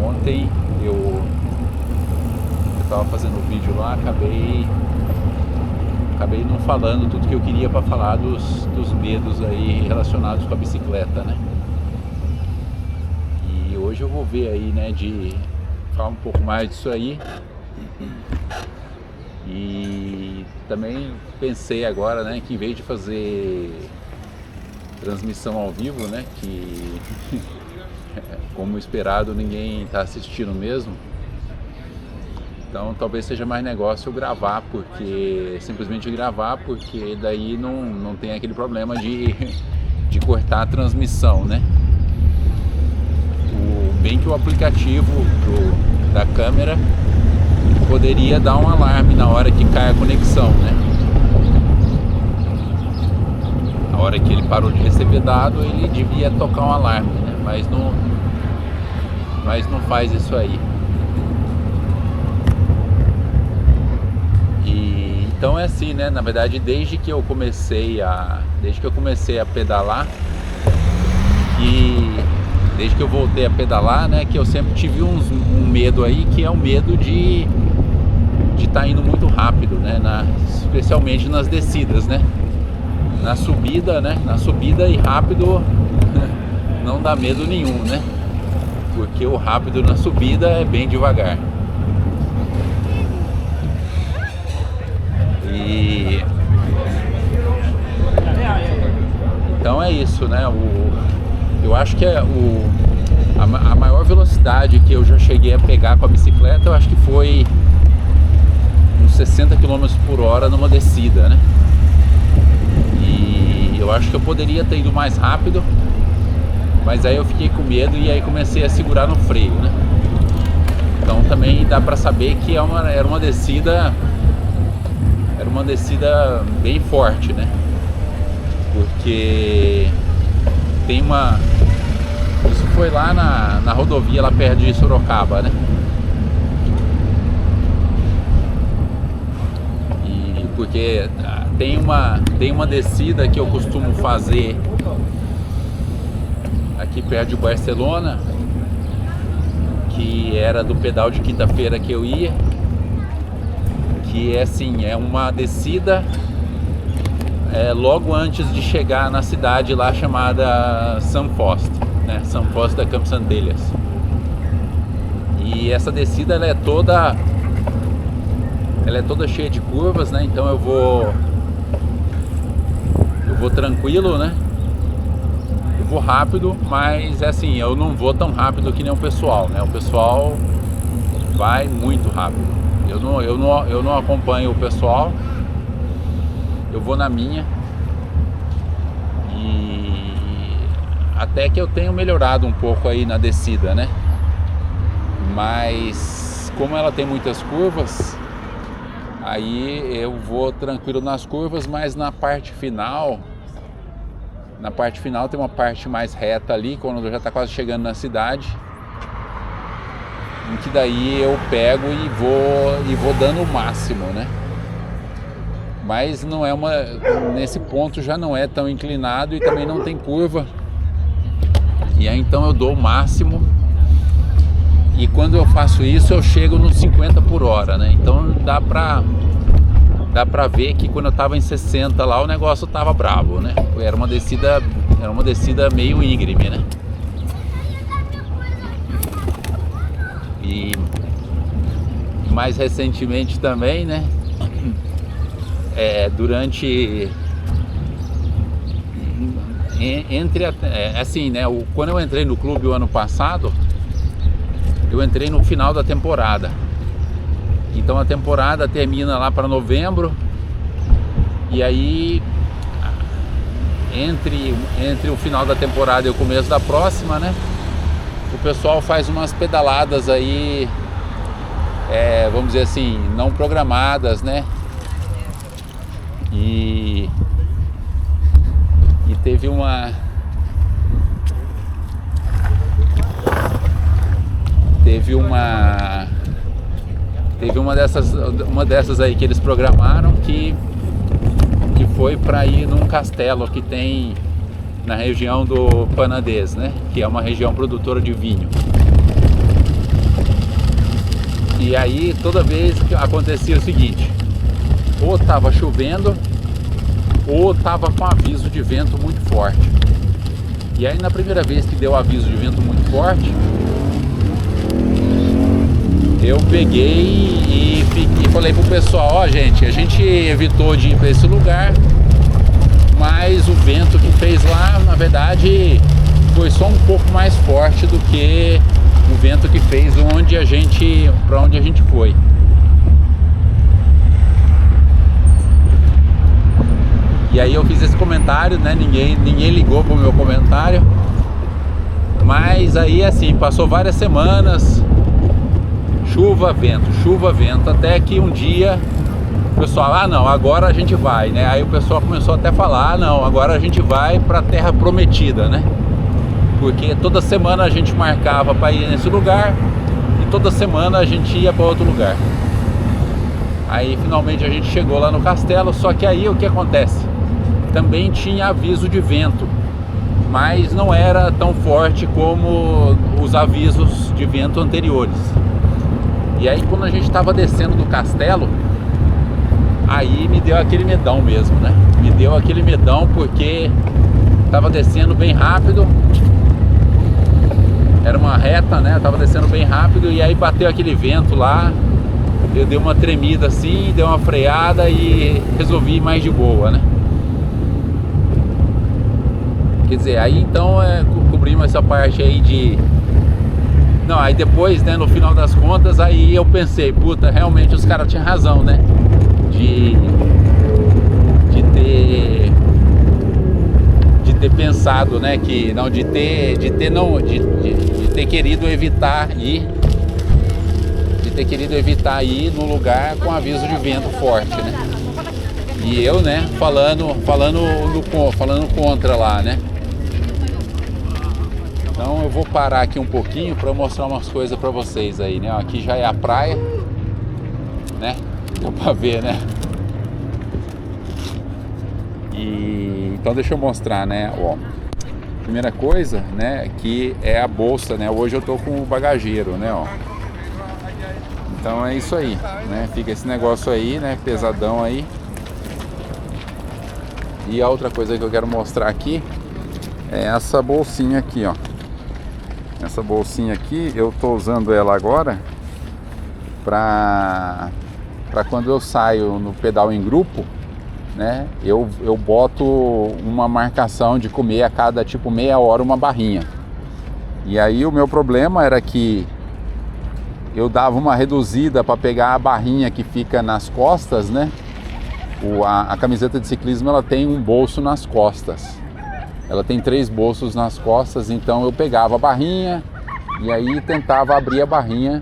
ontem eu estava fazendo um vídeo lá, acabei não falando tudo que eu queria para falar dos medos aí relacionados com a bicicleta, né? E hoje eu vou ver aí, né, de falar um pouco mais disso aí. E também pensei agora, né, que em vez de fazer transmissão ao vivo, né, que como esperado ninguém está assistindo mesmo, então talvez seja mais negócio eu gravar, simplesmente gravar, porque daí não tem aquele problema de cortar a transmissão, né? Bem que o aplicativo da câmera poderia dar um alarme na hora que cai a conexão, né? Na hora que ele parou de receber dado, ele devia tocar um alarme, né? Mas não faz isso aí. E então é assim, né? Na verdade, desde que eu comecei a pedalar, e desde que eu voltei a pedalar, né, que eu sempre tive um medo aí, que é o medo de estar indo muito rápido, né, especialmente nas descidas, né. Na subida, né, e rápido não dá medo nenhum, né, porque o rápido na subida é bem devagar. E então é isso, né, eu acho que a maior velocidade que eu já cheguei a pegar com a bicicleta, eu acho que foi uns 60 km por hora numa descida, né? E eu acho que eu poderia ter ido mais rápido, mas aí eu fiquei com medo e aí comecei a segurar no freio, né? Então também dá pra saber que era uma descida bem forte, né? Porque isso foi lá na rodovia, lá perto de Sorocaba, né? E porque tem uma descida que eu costumo fazer aqui perto de Barcelona, que era do pedal de quinta-feira que eu ia, que é assim, é uma descida logo antes de chegar na cidade lá chamada Sant Fost, né? Sant Fost de Campsentelles. E essa descida ela é toda cheia de curvas, né? Então eu vou tranquilo, né? Eu vou rápido, mas assim, eu não vou tão rápido que nem o pessoal, né? O pessoal vai muito rápido. Eu não acompanho o pessoal. Eu vou na minha, e até que eu tenho melhorado um pouco aí na descida, né? Mas como ela tem muitas curvas, aí eu vou tranquilo nas curvas, mas na parte final tem uma parte mais reta ali, quando já está quase chegando na cidade, em que daí eu pego e vou dando o máximo, né? Mas nesse ponto já não é tão inclinado e também não tem curva. E aí então eu dou o máximo. E quando eu faço isso eu chego nos 50 por hora, né? Então dá pra ver que quando eu tava em 60 lá o negócio tava bravo, né? Era uma descida meio íngreme, né? E mais recentemente também, né? Assim, né? Quando eu entrei no clube o ano passado, eu entrei no final da temporada. Então a temporada termina lá para novembro, e aí entre o final da temporada e o começo da próxima, né? O pessoal faz umas pedaladas aí, vamos dizer assim, não programadas, né? E teve uma dessas aí que eles programaram, que foi para ir num castelo que tem na região do Penedès, né? Que é uma região produtora de vinho. E aí toda vez que acontecia o seguinte, ou estava chovendo ou estava com aviso de vento muito forte. E aí na primeira vez que deu aviso de vento muito forte, eu peguei e falei pro pessoal, ó gente, a gente evitou de ir para esse lugar, mas o vento que fez lá, na verdade, foi só um pouco mais forte do que o vento que fez para onde a gente foi. E aí eu fiz esse comentário, né? Ninguém ligou pro meu comentário. Mas aí assim, passou várias semanas, chuva, vento, até que um dia o pessoal, não, agora a gente vai, né? Aí o pessoal começou até a falar, não, agora a gente vai pra Terra Prometida, né? Porque toda semana a gente marcava para ir nesse lugar e toda semana a gente ia para outro lugar. Aí finalmente a gente chegou lá no castelo, só que aí o que acontece? Também tinha aviso de vento, mas não era tão forte como os avisos de vento anteriores. E aí quando a gente estava descendo do castelo, aí me deu aquele medão mesmo, né? Me deu aquele medão porque estava descendo bem rápido, era uma reta, né? Eu tava descendo bem rápido e aí bateu aquele vento lá, eu dei uma tremida assim, dei uma freada e resolvi ir mais de boa, né? Quer dizer, aí então cobrimos essa parte aí de... Não, aí depois, né, no final das contas, aí eu pensei, puta, realmente os caras tinham razão, né? De ter pensado, né, que não, de ter querido evitar ir, no lugar com aviso de vento forte, né? E eu, né, falando contra lá, né? Então eu vou parar aqui um pouquinho para mostrar umas coisas para vocês aí, né? Aqui já é a praia, né? Dá para ver, né? Então deixa eu mostrar, né? Ó, primeira coisa, né? Que é a bolsa, né? Hoje eu tô com o bagageiro, né? Ó. Então é isso aí, né? Fica esse negócio aí, né? Pesadão aí. E a outra coisa que eu quero mostrar aqui é essa bolsinha aqui, ó. Essa bolsinha aqui, eu tô usando ela agora para quando eu saio no pedal em grupo, né? Eu boto uma marcação de comer a cada tipo meia hora uma barrinha. E aí o meu problema era que eu dava uma reduzida para pegar a barrinha que fica nas costas, né? A camiseta de ciclismo, ela tem um bolso nas costas. Ela tem 3 bolsos nas costas, então eu pegava a barrinha e aí tentava abrir a barrinha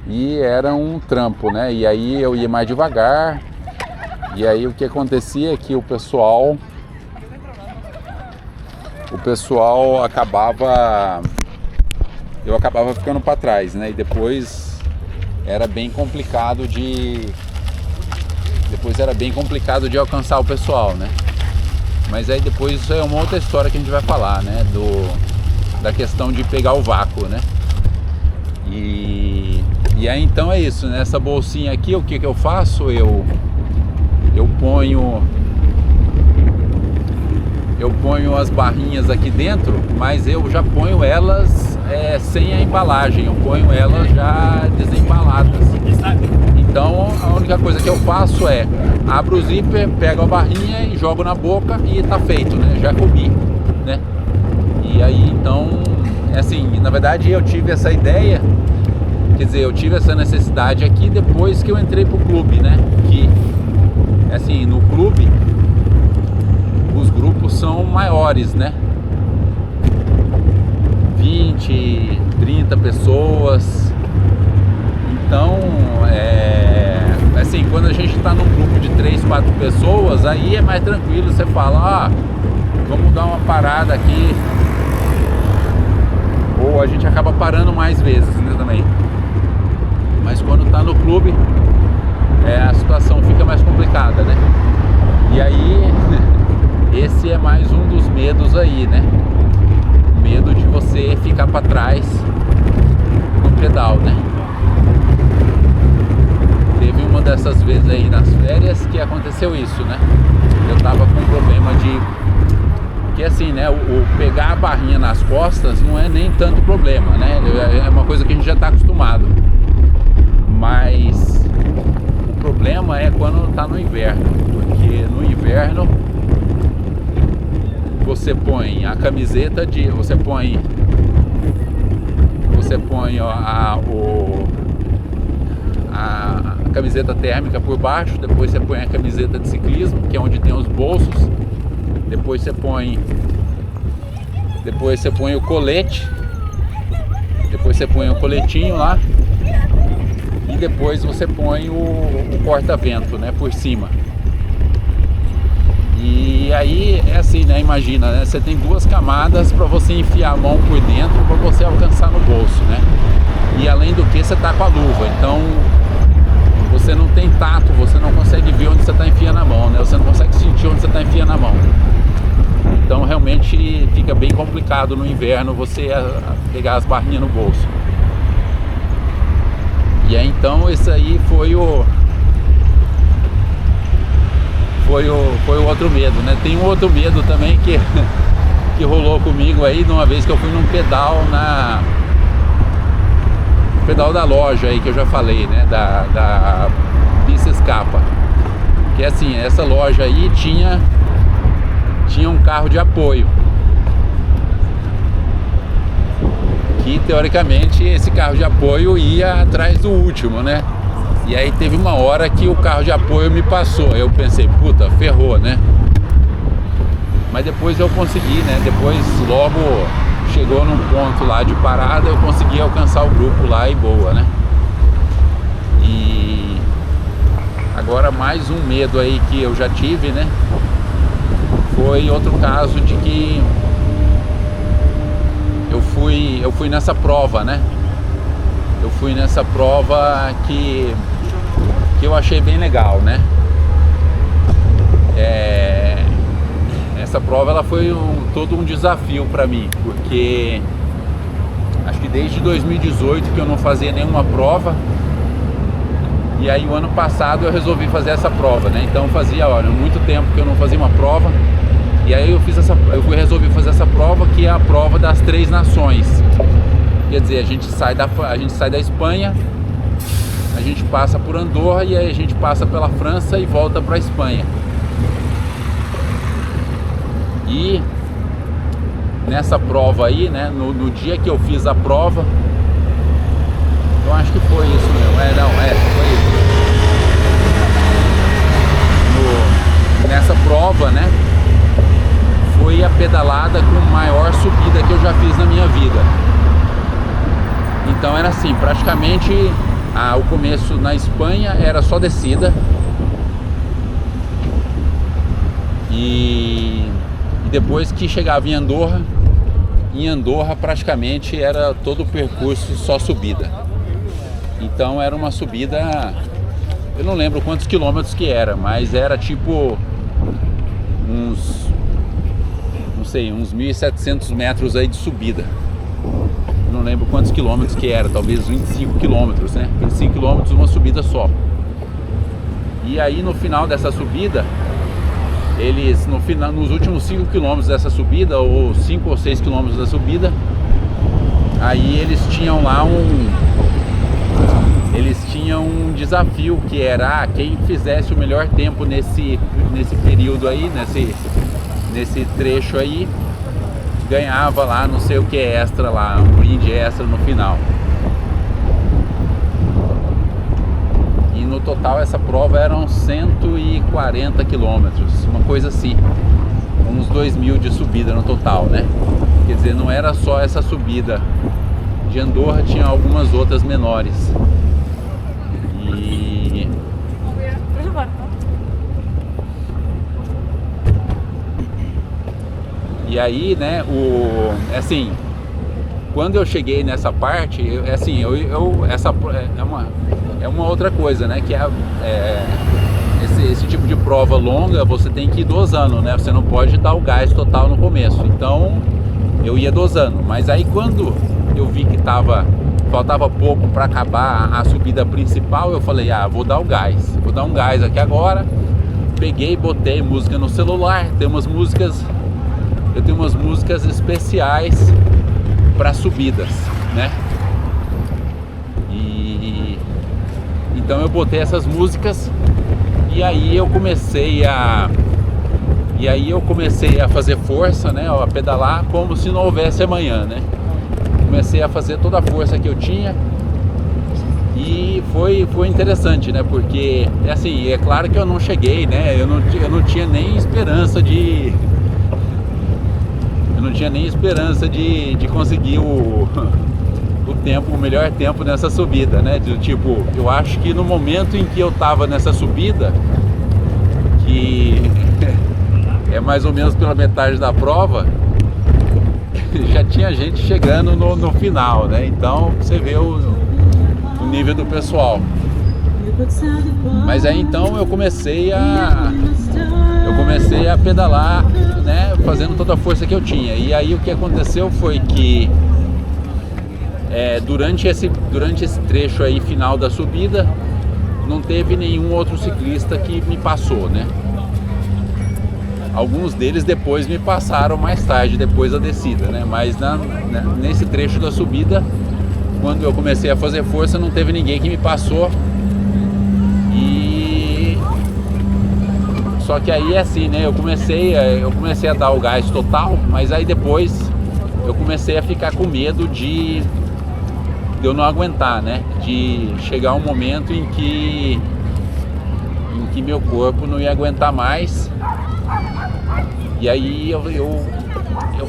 e era um trampo, né? E aí eu ia mais devagar. E aí o que acontecia é que o pessoal eu acabava ficando para trás, né? E depois era bem complicado de alcançar o pessoal, né? Mas aí depois isso é uma outra história que a gente vai falar, né? Da questão de pegar o vácuo, né? E aí então é isso, né? Essa bolsinha aqui, o que eu faço? Eu ponho as barrinhas aqui dentro, mas eu já ponho elas sem a embalagem, eu ponho elas já desembaladas. Então a única coisa que eu faço é abro o zíper, pego a barrinha e jogo na boca e tá feito, né? Já comi, né? E aí então, assim, na verdade eu tive essa ideia, quer dizer, eu tive essa necessidade aqui depois que eu entrei pro clube, né? Que, assim, no clube os grupos são maiores, né? 20, 30 pessoas. Então, assim, quando a gente está num grupo de 3, 4 pessoas, aí é mais tranquilo, você fala, vamos dar uma parada aqui. Ou a gente acaba parando mais vezes, né, também. Mas quando está no clube, a situação fica mais complicada, né? E aí, esse é mais um dos medos aí, né? Medo de você ficar para trás no pedal, né? Teve uma dessas vezes aí nas férias que aconteceu isso, né? Eu tava com um problema de... que assim, né? O pegar a barrinha nas costas não é nem tanto problema, né? É uma coisa que a gente já tá acostumado. Mas o problema é quando tá no inverno, porque no inverno você põe a camiseta de... Você põe a camiseta térmica por baixo, depois você põe a camiseta de ciclismo, que é onde tem os bolsos, depois você põe o colete, depois você põe o coletinho lá e depois você põe o corta-vento, né, por cima. E aí é assim, né? Imagina, né? Você tem duas camadas para você enfiar a mão por dentro para você alcançar no bolso, né? E além do que, você tá com a luva, então você não tem tato, você não consegue ver onde você está enfiando a mão, né? Você não consegue sentir onde você está enfiando a mão. Então realmente fica bem complicado no inverno você pegar as barrinhas no bolso. E aí então esse aí foi o outro medo, né? Tem um outro medo também que rolou comigo aí, de uma vez que eu fui num pedal pedal da loja aí que eu já falei, né? Da Bicescapa. Que assim, essa loja aí tinha um carro de apoio. Que teoricamente esse carro de apoio ia atrás do último, né? E aí teve uma hora que o carro de apoio me passou. Eu pensei, puta, ferrou, né? Mas depois eu consegui, né? Depois logo chegou num ponto lá de parada, eu consegui alcançar o grupo lá e boa, né? E agora mais um medo aí que eu já tive, né? Foi outro caso de que eu fui nessa prova, né? Eu fui nessa prova que eu achei bem legal, né? Essa prova ela foi todo um desafio para mim, porque acho que desde 2018 que eu não fazia nenhuma prova, e aí o ano passado eu resolvi fazer essa prova, né? Então fazia, olha, muito tempo que eu não fazia uma prova, e aí eu resolvi fazer essa prova, que é a prova das 3 nações. Quer dizer, a gente sai da Espanha, a gente passa por Andorra e aí a gente passa pela França e volta para a Espanha. E nessa prova aí, né, no dia que eu fiz a prova, eu acho que foi isso mesmo, foi isso. Nessa prova, né, foi a pedalada com maior subida que eu já fiz na minha vida. Então era assim, praticamente o começo na Espanha era só descida e depois que chegava em Andorra praticamente era todo o percurso só subida. Então era uma subida, eu não lembro quantos quilômetros que era, mas era tipo uns 1.700 metros aí de subida. Não lembro quantos quilômetros que era, talvez 25 quilômetros, né? 25 quilômetros uma subida só. E aí no final dessa subida, eles nos últimos 5 quilômetros dessa subida, ou 5 ou 6 quilômetros da subida, aí eles tinham lá um desafio que era quem fizesse o melhor tempo nesse período aí, nesse trecho aí, ganhava lá não sei o que extra lá, um brinde extra no final. E no total essa prova eram 140 quilômetros, uma coisa assim, uns 2.000 de subida no total, né? Quer dizer, não era só essa subida de Andorra, tinha algumas outras menores. E aí, né, assim, quando eu cheguei nessa parte, essa é uma outra coisa, né, que esse tipo de prova longa você tem que ir dosando, né? Você não pode dar o gás total no começo. Então eu ia dosando, mas aí quando eu vi que faltava pouco para acabar a subida principal, eu falei, vou dar um gás aqui agora. Peguei e botei música no celular. Eu tenho umas músicas especiais para subidas, né? E então eu botei essas músicas e aí eu comecei a fazer força, né? A pedalar como se não houvesse amanhã, né? Comecei a fazer toda a força que eu tinha e foi interessante, né? Porque assim, é claro que eu não cheguei, né? Eu não tinha nem esperança de conseguir o melhor tempo nessa subida, né? Tipo, eu acho que no momento em que eu tava nessa subida, que é mais ou menos pela metade da prova, já tinha gente chegando no final, né? Então você vê o nível do pessoal. Mas aí então eu comecei a pedalar, né? Fazendo toda a força que eu tinha. E aí o que aconteceu foi que durante esse trecho aí final da subida, não teve nenhum outro ciclista que me passou, né? Alguns deles depois me passaram mais tarde, depois da descida, né? Mas nesse trecho da subida, quando eu comecei a fazer força, não teve ninguém que me passou. Só que aí é assim, né? Eu comecei a dar o gás total, mas aí depois eu comecei a ficar com medo de eu não aguentar, né? De chegar um momento em que meu corpo não ia aguentar mais. E aí eu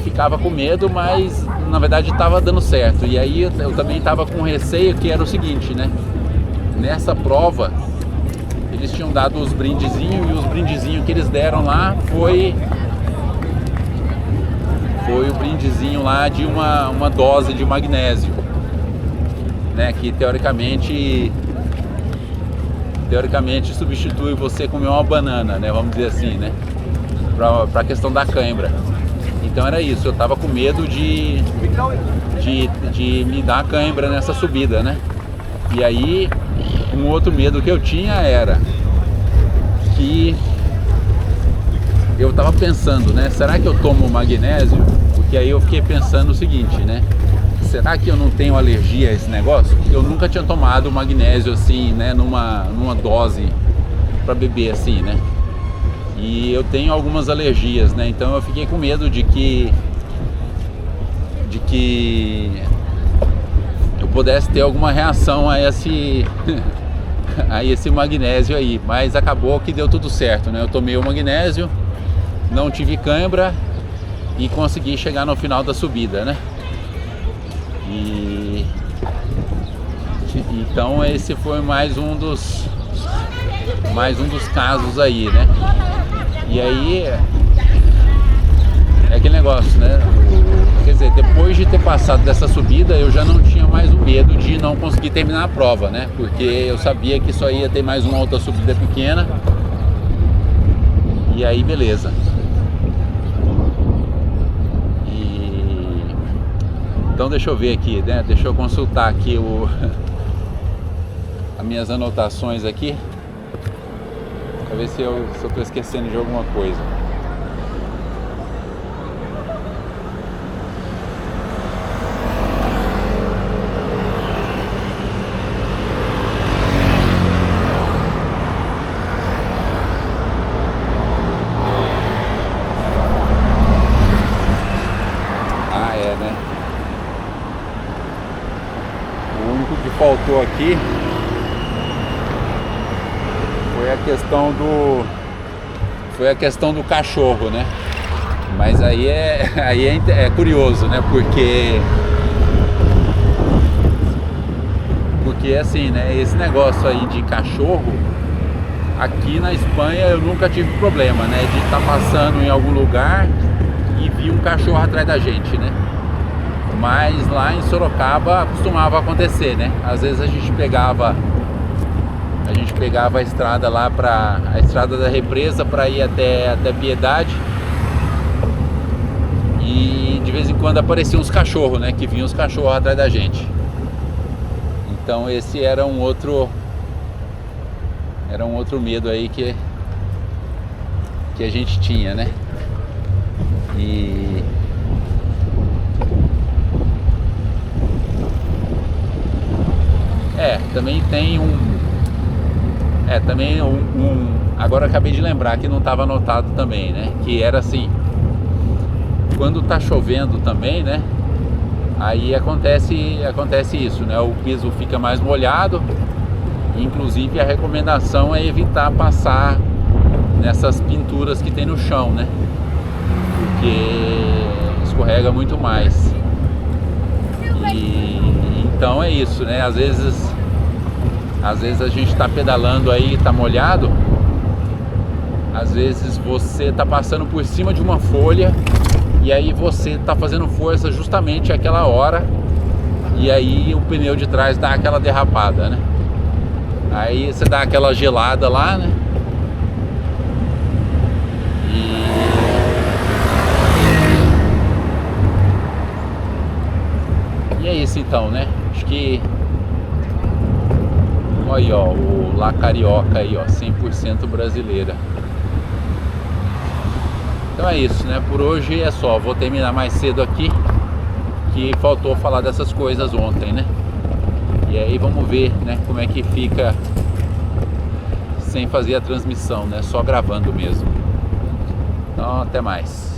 ficava com medo, mas na verdade estava dando certo. E aí eu também estava com receio, que era o seguinte, né? Nessa prova eles tinham dado os brindezinhos, e os brindezinhos que eles deram lá foi o brindezinho lá de uma dose de magnésio, né? Que teoricamente substitui você comer uma banana, né? Vamos dizer assim, né? Para a questão da cãibra. Então era isso, eu tava com medo de me dar cãibra nessa subida, né? E aí um outro medo que eu tinha era que eu tava pensando, né? Será que eu tomo magnésio? Porque aí eu fiquei pensando o seguinte, né? Será que eu não tenho alergia a esse negócio? Porque eu nunca tinha tomado magnésio assim, né? Numa dose para beber assim, né? E eu tenho algumas alergias, né? Então eu fiquei com medo de que eu pudesse ter alguma reação a esse magnésio aí. Mas acabou que deu tudo certo, né? Eu tomei o magnésio, não tive cãibra e consegui chegar no final da subida, né? Então esse foi mais um dos casos aí, né? E aí é aquele negócio, né? Quer dizer, depois de ter passado dessa subida, eu já não tinha mais o medo de não conseguir terminar a prova, né? Porque eu sabia que só ia ter mais uma outra subida pequena. E aí, beleza. Então deixa eu ver aqui, né? Deixa eu consultar aqui as minhas anotações aqui, para ver se eu estou esquecendo de alguma coisa. Faltou aqui foi a questão do cachorro, né? Mas aí é curioso, né? Porque assim, né? Esse negócio aí de cachorro, aqui na Espanha eu nunca tive problema, né? De estar passando em algum lugar e vir um cachorro atrás da gente, né? Mas lá em Sorocaba costumava acontecer, né? Às vezes a gente pegava A gente pegava a estrada lá a estrada da represa para ir até Piedade. E de vez em quando apareciam os cachorros, né? Que vinham os cachorros atrás da gente. Então esse era um outro medo aí que a gente tinha, né? E também tem agora eu acabei de lembrar que não estava anotado também, né? Que era assim, quando tá chovendo também, né? Aí acontece isso, né? O piso fica mais molhado. Inclusive a recomendação é evitar passar nessas pinturas que tem no chão, né? Porque escorrega muito mais. E então é isso, né? Às vezes a gente está pedalando aí, tá molhado. Às vezes você tá passando por cima de uma folha e aí você tá fazendo força justamente àquela hora, e aí o pneu de trás dá aquela derrapada, né? Aí você dá aquela gelada lá, né? E é isso então, né? Acho que... Olha aí, ó, o La Carioca aí, ó, 100% brasileira. Então é isso, né? Por hoje é só. Vou terminar mais cedo aqui, que faltou falar dessas coisas ontem, né? E aí vamos ver, né, como é que fica sem fazer a transmissão, né? Só gravando mesmo. Então até mais.